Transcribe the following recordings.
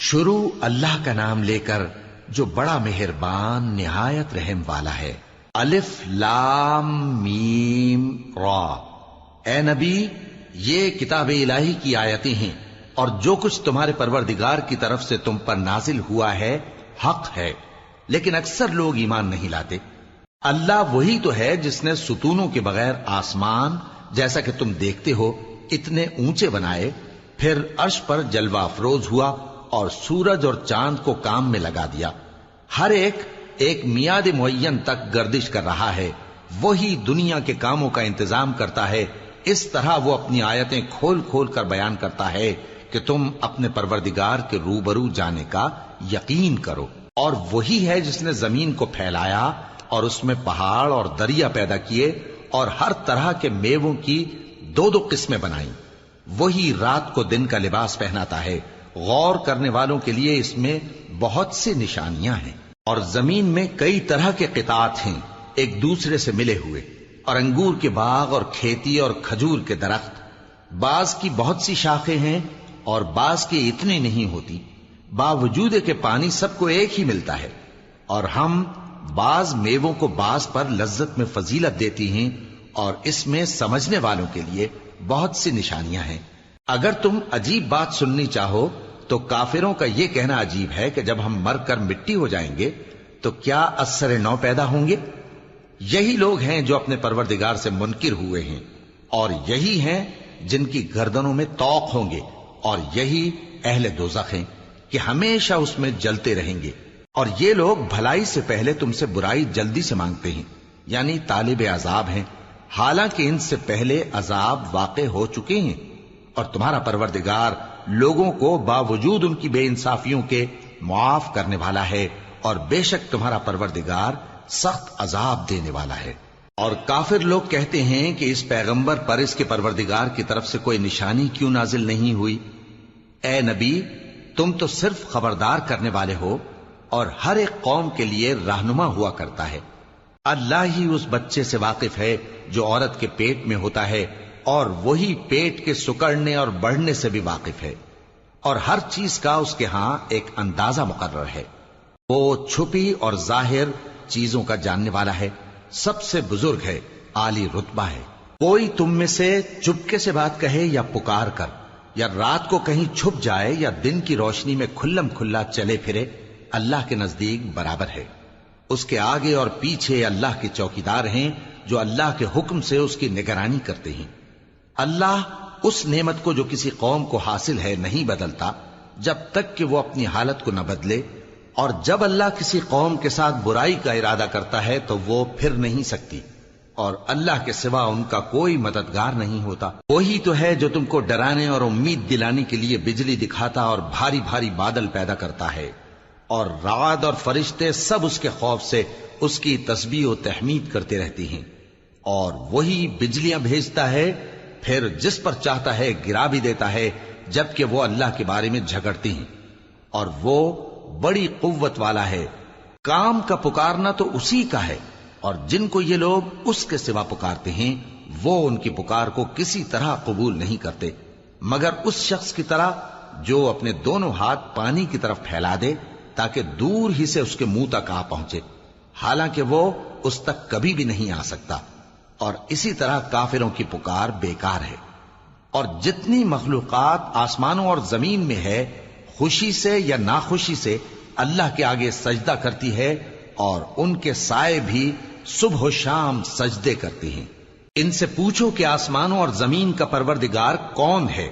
شروع اللہ کا نام لے کر جو بڑا مہربان نہایت رحم والا ہے۔ الف لام میم را۔ اے نبی، یہ کتاب الہی کی آیتیں ہیں اور جو کچھ تمہارے پروردگار کی طرف سے تم پر نازل ہوا ہے حق ہے، لیکن اکثر لوگ ایمان نہیں لاتے۔ اللہ وہی تو ہے جس نے ستونوں کے بغیر آسمان جیسا کہ تم دیکھتے ہو اتنے اونچے بنائے، پھر عرش پر جلوہ افروز ہوا اور سورج اور چاند کو کام میں لگا دیا۔ ہر ایک میعاد معین تک گردش کر رہا ہے۔ وہی دنیا کے کاموں کا انتظام کرتا ہے۔ اس طرح وہ اپنی آیتیں کھول کھول کر بیان کرتا ہے کہ تم اپنے پروردگار کے روبرو جانے کا یقین کرو۔ اور وہی ہے جس نے زمین کو پھیلایا اور اس میں پہاڑ اور دریا پیدا کیے اور ہر طرح کے میووں کی دو دو قسمیں بنائیں۔ وہی رات کو دن کا لباس پہناتا ہے۔ غور کرنے والوں کے لیے اس میں بہت سی نشانیاں ہیں۔ اور زمین میں کئی طرح کے قطعات ہیں ایک دوسرے سے ملے ہوئے، اور انگور کے باغ اور کھیتی اور کھجور کے درخت۔ بعض کی بہت سی شاخیں ہیں اور بعض کی اتنی نہیں ہوتی، باوجود کہ پانی سب کو ایک ہی ملتا ہے۔ اور ہم بعض میووں کو بعض پر لذت میں فضیلت دیتی ہیں، اور اس میں سمجھنے والوں کے لیے بہت سی نشانیاں ہیں۔ اگر تم عجیب بات سننی چاہو تو کافروں کا یہ کہنا عجیب ہے کہ جب ہم مر کر مٹی ہو جائیں گے تو کیا اثر نو پیدا ہوں گے؟ یہی لوگ ہیں جو اپنے پروردگار سے منکر ہوئے ہیں، اور یہی ہیں جن کی گردنوں میں طوق ہوں گے، اور یہی اہل دوزخ ہیں کہ ہمیشہ اس میں جلتے رہیں گے۔ اور یہ لوگ بھلائی سے پہلے تم سے برائی جلدی سے مانگتے ہیں، یعنی طالب عذاب ہیں، حالانکہ ان سے پہلے عذاب واقع ہو چکے ہیں۔ اور تمہارا پروردگار لوگوں کو باوجود ان کی بے انصافیوں کے معاف کرنے والا ہے، اور بے شک تمہارا پروردگار سخت عذاب دینے والا ہے۔ اور کافر لوگ کہتے ہیں کہ اس پیغمبر پر اس کے پروردگار کی طرف سے کوئی نشانی کیوں نازل نہیں ہوئی؟ اے نبی، تم تو صرف خبردار کرنے والے ہو، اور ہر ایک قوم کے لیے رہنما ہوا کرتا ہے۔ اللہ ہی اس بچے سے واقف ہے جو عورت کے پیٹ میں ہوتا ہے، اور وہی پیٹ کے سکڑنے اور بڑھنے سے بھی واقف ہے، اور ہر چیز کا اس کے ہاں ایک اندازہ مقرر ہے۔ وہ چھپی اور ظاہر چیزوں کا جاننے والا ہے، سب سے بزرگ ہے، عالی رتبہ ہے۔ کوئی تم میں سے چپکے سے بات کہے یا پکار کر، یا رات کو کہیں چھپ جائے یا دن کی روشنی میں کھلم کھلا چلے پھرے، اللہ کے نزدیک برابر ہے۔ اس کے آگے اور پیچھے اللہ کے چوکیدار ہیں جو اللہ کے حکم سے اس کی نگرانی کرتے ہیں۔ اللہ اس نعمت کو جو کسی قوم کو حاصل ہے نہیں بدلتا جب تک کہ وہ اپنی حالت کو نہ بدلے، اور جب اللہ کسی قوم کے ساتھ برائی کا ارادہ کرتا ہے تو وہ پھر نہیں سکتی، اور اللہ کے سوا ان کا کوئی مددگار نہیں ہوتا۔ وہی تو ہے جو تم کو ڈرانے اور امید دلانے کے لیے بجلی دکھاتا اور بھاری بھاری بادل پیدا کرتا ہے، اور رعد اور فرشتے سب اس کے خوف سے اس کی تسبیح و تحمید کرتے رہتی ہیں۔ اور وہی بجلیاں بھیجتا ہے، پھر جس پر چاہتا ہے گرا بھی دیتا ہے، جبکہ وہ اللہ کے بارے میں جھگڑتی ہیں، اور وہ بڑی قوت والا ہے۔ کام کا پکارنا تو اسی کا ہے، اور جن کو یہ لوگ اس کے سوا پکارتے ہیں وہ ان کی پکار کو کسی طرح قبول نہیں کرتے، مگر اس شخص کی طرح جو اپنے دونوں ہاتھ پانی کی طرف پھیلا دے تاکہ دور ہی سے اس کے منہ تک آ پہنچے، حالانکہ وہ اس تک کبھی بھی نہیں آ سکتا۔ اور اسی طرح کافروں کی پکار بیکار ہے۔ اور جتنی مخلوقات آسمانوں اور زمین میں ہے، خوشی سے یا ناخوشی سے اللہ کے آگے سجدہ کرتی ہے، اور ان کے سائے بھی صبح و شام سجدے کرتی ہیں۔ ان سے پوچھو کہ آسمانوں اور زمین کا پروردگار کون ہے؟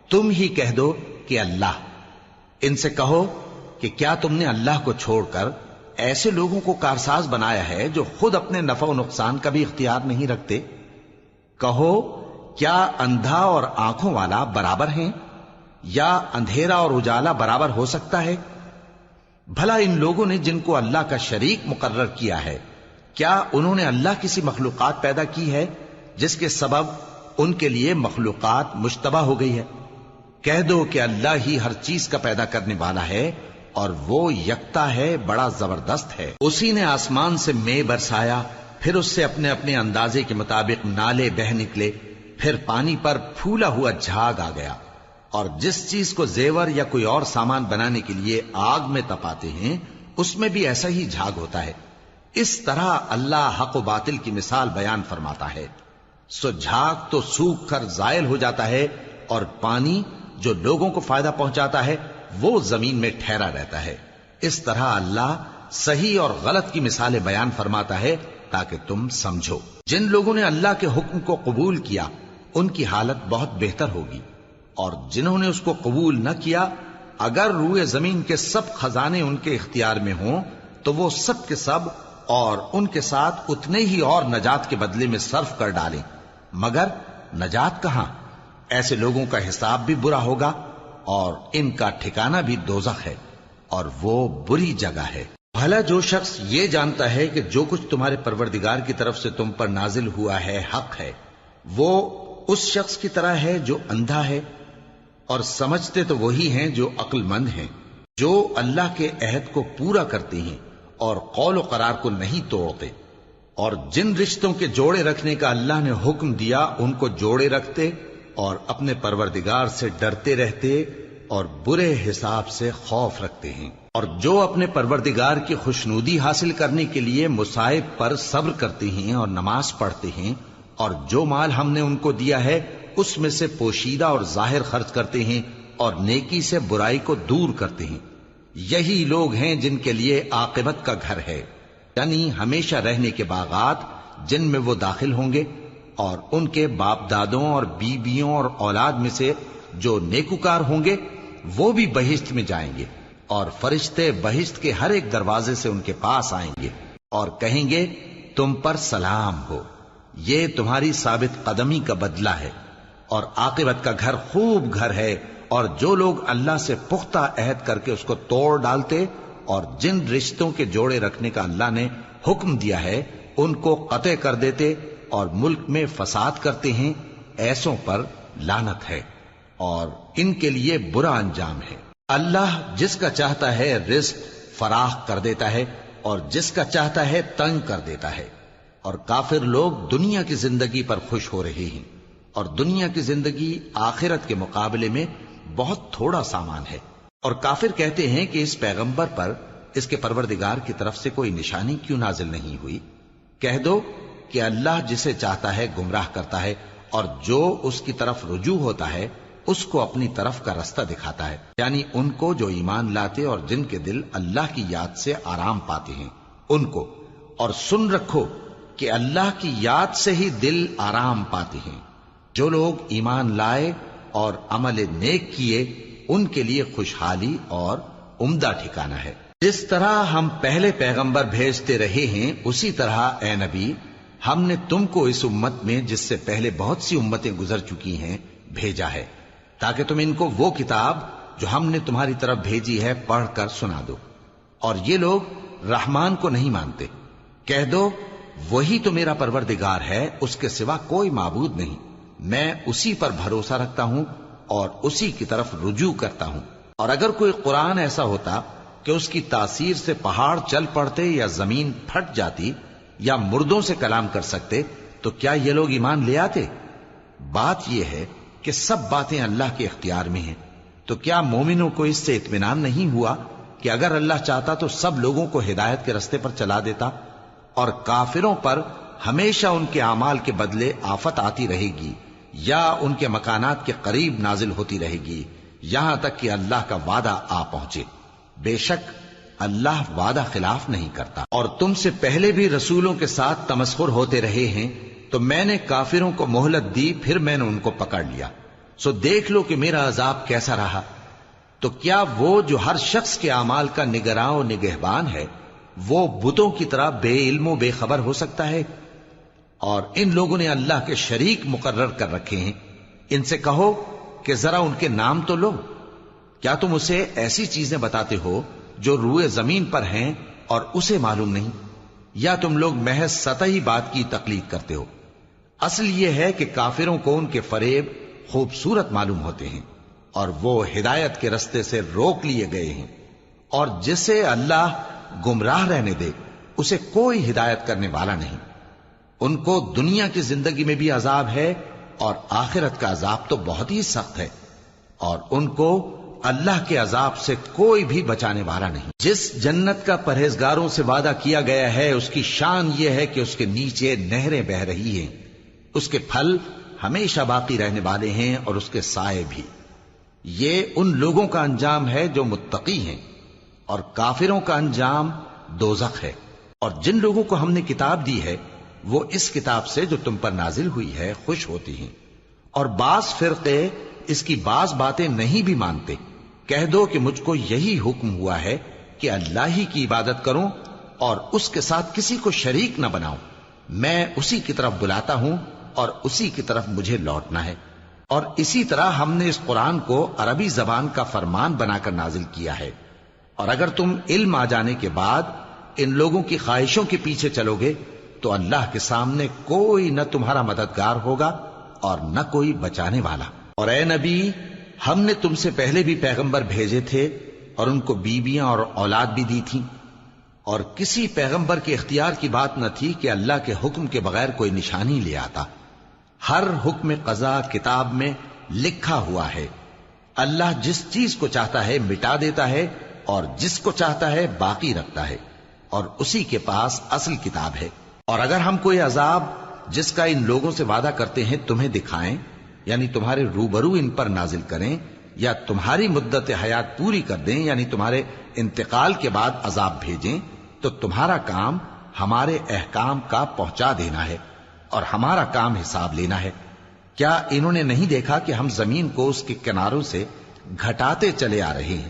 تم ہی کہہ دو کہ اللہ۔ ان سے کہو کہ کیا تم نے اللہ کو چھوڑ کر ایسے لوگوں کو کارساز بنایا ہے جو خود اپنے نفع و نقصان کا بھی اختیار نہیں رکھتے؟ کہو کیا اندھا اور آنکھوں والا برابر ہیں، یا اندھیرا اور اجالا برابر ہو سکتا ہے؟ بھلا ان لوگوں نے جن کو اللہ کا شریک مقرر کیا ہے، کیا انہوں نے اللہ کسی مخلوقات پیدا کی ہے جس کے سبب ان کے لیے مخلوقات مشتبہ ہو گئی ہے؟ کہہ دو کہ اللہ ہی ہر چیز کا پیدا کرنے والا ہے، اور وہ یکتا ہے، بڑا زبردست ہے۔ اسی نے آسمان سے مے برسایا، پھر اس سے اپنے اپنے اندازے کے مطابق نالے بہہ نکلے، پھر پانی پر پھولا ہوا جھاگ آ گیا، اور جس چیز کو زیور یا کوئی اور سامان بنانے کے لیے آگ میں تپاتے ہیں اس میں بھی ایسا ہی جھاگ ہوتا ہے. اس طرح اللہ حق و باطل کی مثال بیان فرماتا ہے. سو جھاگ تو سوکھ کر زائل ہو جاتا ہے اور پانی جو لوگوں کو فائدہ پہنچاتا ہے وہ زمین میں ٹھہرا رہتا ہے. اس طرح اللہ صحیح اور غلط کی مثالیں بیان فرماتا ہے تاکہ تم سمجھو. جن لوگوں نے اللہ کے حکم کو قبول کیا ان کی حالت بہت بہتر ہوگی، اور جنہوں نے اس کو قبول نہ کیا اگر روئے زمین کے سب خزانے ان کے اختیار میں ہوں تو وہ سب کے سب اور ان کے ساتھ اتنے ہی اور نجات کے بدلے میں صرف کر ڈالیں، مگر نجات کہاں؟ ایسے لوگوں کا حساب بھی برا ہوگا اور ان کا ٹھکانہ بھی دوزخ ہے، اور وہ بری جگہ ہے. بھلا جو شخص یہ جانتا ہے کہ جو کچھ تمہارے پروردگار کی طرف سے تم پر نازل ہوا ہے حق ہے، وہ اس شخص کی طرح ہے جو اندھا ہے، اور سمجھتے تو وہی ہیں جو عقل مند ہیں، جو اللہ کے عہد کو پورا کرتے ہیں اور قول و قرار کو نہیں توڑتے، اور جن رشتوں کے جوڑے رکھنے کا اللہ نے حکم دیا ان کو جوڑے رکھتے اور اپنے پروردگار سے ڈرتے رہتے اور برے حساب سے خوف رکھتے ہیں. اور جو اپنے پروردگار کی خوشنودی حاصل کرنے کے لیے مصائب پر صبر کرتے ہیں اور نماز پڑھتے ہیں، اور جو مال ہم نے ان کو دیا ہے اس میں سے پوشیدہ اور ظاہر خرچ کرتے ہیں اور نیکی سے برائی کو دور کرتے ہیں، یہی لوگ ہیں جن کے لیے عاقبت کا گھر ہے، یعنی ہمیشہ رہنے کے باغات جن میں وہ داخل ہوں گے، اور ان کے باپ دادوں اور بیویوں اور اولاد میں سے جو نیکوکار ہوں گے وہ بھی بہشت میں جائیں گے، اور فرشتے بہشت کے ہر ایک دروازے سے ان کے پاس آئیں گے اور کہیں گے تم پر سلام ہو، یہ تمہاری ثابت قدمی کا بدلہ ہے، اور عاقبت کا گھر خوب گھر ہے. اور جو لوگ اللہ سے پختہ عہد کر کے اس کو توڑ ڈالتے اور جن رشتوں کے جوڑے رکھنے کا اللہ نے حکم دیا ہے ان کو قطع کر دیتے اور ملک میں فساد کرتے ہیں، ایسوں پر لعنت ہے اور ان کے لیے برا انجام ہے. اللہ جس کا چاہتا ہے رزق فراخ کر دیتا ہے اور جس کا چاہتا ہے تنگ کر دیتا ہے، اور کافر لوگ دنیا کی زندگی پر خوش ہو رہے ہیں، اور دنیا کی زندگی آخرت کے مقابلے میں بہت تھوڑا سامان ہے. اور کافر کہتے ہیں کہ اس پیغمبر پر اس کے پروردگار کی طرف سے کوئی نشانی کیوں نازل نہیں ہوئی؟ کہہ دو کہ اللہ جسے چاہتا ہے گمراہ کرتا ہے، اور جو اس کی طرف رجوع ہوتا ہے اس کو اپنی طرف کا رستہ دکھاتا ہے، یعنی ان کو جو ایمان لاتے اور جن کے دل اللہ کی یاد سے آرام پاتے ہیں ان کو. اور سن رکھو کہ اللہ کی یاد سے ہی دل آرام پاتے ہیں. جو لوگ ایمان لائے اور عمل نیک کیے ان کے لیے خوشحالی اور عمدہ ٹھکانہ ہے. جس طرح ہم پہلے پیغمبر بھیجتے رہے ہیں اسی طرح اے نبی ہم نے تم کو اس امت میں جس سے پہلے بہت سی امتیں گزر چکی ہیں بھیجا ہے، تاکہ تم ان کو وہ کتاب جو ہم نے تمہاری طرف بھیجی ہے پڑھ کر سنا دو. اور یہ لوگ رحمان کو نہیں مانتے. کہہ دو وہی تو میرا پروردگار ہے، اس کے سوا کوئی معبود نہیں، میں اسی پر بھروسہ رکھتا ہوں اور اسی کی طرف رجوع کرتا ہوں. اور اگر کوئی قرآن ایسا ہوتا کہ اس کی تاثیر سے پہاڑ چل پڑتے یا زمین پھٹ جاتی یا مردوں سے کلام کر سکتے تو کیا یہ لوگ ایمان لے آتے؟ بات یہ ہے کہ سب باتیں اللہ کے اختیار میں ہیں. تو کیا مومنوں کو اس سے اطمینان نہیں ہوا کہ اگر اللہ چاہتا تو سب لوگوں کو ہدایت کے رستے پر چلا دیتا؟ اور کافروں پر ہمیشہ ان کے اعمال کے بدلے آفت آتی رہے گی یا ان کے مکانات کے قریب نازل ہوتی رہے گی یہاں تک کہ اللہ کا وعدہ آ پہنچے. بے شک اللہ وعدہ خلاف نہیں کرتا. اور تم سے پہلے بھی رسولوں کے ساتھ تمسخر ہوتے رہے ہیں تو میں نے کافروں کو مہلت دی، پھر میں نے ان کو پکڑ لیا. سو دیکھ لو کہ میرا عذاب کیسا رہا. تو کیا وہ جو ہر شخص کے اعمال کا نگراں و نگہبان ہے وہ بتوں کی طرح بے علم و بے خبر ہو سکتا ہے؟ اور ان لوگوں نے اللہ کے شریک مقرر کر رکھے ہیں. ان سے کہو کہ ذرا ان کے نام تو لو. کیا تم اسے ایسی چیزیں بتاتے ہو جو روئے زمین پر ہیں اور اسے معلوم نہیں، یا تم لوگ محض سطحی بات کی تقلید کرتے ہو؟ اصل یہ ہے کہ کافروں کو ان کے فریب خوبصورت معلوم ہوتے ہیں اور وہ ہدایت کے رستے سے روک لیے گئے ہیں. اور جسے اللہ گمراہ رہنے دے اسے کوئی ہدایت کرنے والا نہیں. ان کو دنیا کی زندگی میں بھی عذاب ہے اور آخرت کا عذاب تو بہت ہی سخت ہے. اور ان کو اللہ کے عذاب سے کوئی بھی بچانے والا نہیں۔ جس جنت کا پرہیزگاروں سے وعدہ کیا گیا ہے اس کی شان یہ ہے کہ اس کے نیچے نہریں بہ رہی ہیں، اس کے پھل ہمیشہ باقی رہنے والے ہیں اور اس کے سائے بھی۔ یہ ان لوگوں کا انجام ہے جو متقی ہیں، اور کافروں کا انجام دوزخ ہے۔ اور جن لوگوں کو ہم نے کتاب دی ہے وہ اس کتاب سے جو تم پر نازل ہوئی ہے خوش ہوتی ہیں، اور بعض فرقے اس کی بعض باتیں نہیں بھی مانتے۔ کہہ دو کہ مجھ کو یہی حکم ہوا ہے کہ اللہ ہی کی عبادت کروں اور اس کے ساتھ کسی کو شریک نہ بناؤں۔ میں اسی کی طرف بلاتا ہوں اور اسی کی طرف مجھے لوٹنا ہے۔ اور اسی طرح ہم نے اس قرآن کو عربی زبان کا فرمان بنا کر نازل کیا ہے، اور اگر تم علم آ جانے کے بعد ان لوگوں کی خواہشوں کے پیچھے چلو گے تو اللہ کے سامنے کوئی نہ تمہارا مددگار ہوگا اور نہ کوئی بچانے والا۔ اور اے نبی، ہم نے تم سے پہلے بھی پیغمبر بھیجے تھے اور ان کو بیویاں اور اولاد بھی دی تھی، اور کسی پیغمبر کے اختیار کی بات نہ تھی کہ اللہ کے حکم کے بغیر کوئی نشانی لے آتا۔ ہر حکم قضا کتاب میں لکھا ہوا ہے۔ اللہ جس چیز کو چاہتا ہے مٹا دیتا ہے اور جس کو چاہتا ہے باقی رکھتا ہے، اور اسی کے پاس اصل کتاب ہے۔ اور اگر ہم کوئی عذاب جس کا ان لوگوں سے وعدہ کرتے ہیں تمہیں دکھائیں، یعنی تمہارے روبرو ان پر نازل کریں، یا تمہاری مدت حیات پوری کر دیں، یعنی تمہارے انتقال کے بعد عذاب بھیجیں، تو تمہارا کام ہمارے احکام کا پہنچا دینا ہے اور ہمارا کام حساب لینا ہے۔ کیا انہوں نے نہیں دیکھا کہ ہم زمین کو اس کے کناروں سے گھٹاتے چلے آ رہے ہیں،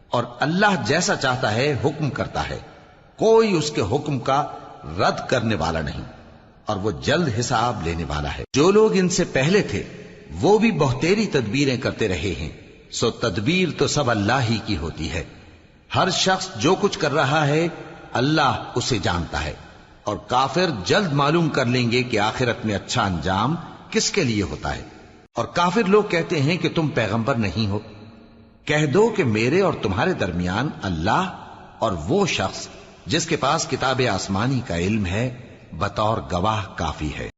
اور اللہ جیسا چاہتا ہے حکم کرتا ہے، کوئی اس کے حکم کا رد کرنے والا نہیں، اور وہ جلد حساب لینے والا ہے۔ جو لوگ ان سے پہلے تھے وہ بھی بہتیری تدبیریں کرتے رہے ہیں، سو تدبیر تو سب اللہ ہی کی ہوتی ہے۔ ہر شخص جو کچھ کر رہا ہے اللہ اسے جانتا ہے، اور کافر جلد معلوم کر لیں گے کہ آخرت میں اچھا انجام کس کے لیے ہوتا ہے۔ اور کافر لوگ کہتے ہیں کہ تم پیغمبر نہیں ہو۔ کہہ دو کہ میرے اور تمہارے درمیان اللہ اور وہ شخص جس کے پاس کتاب آسمانی کا علم ہے بطور گواہ کافی ہے۔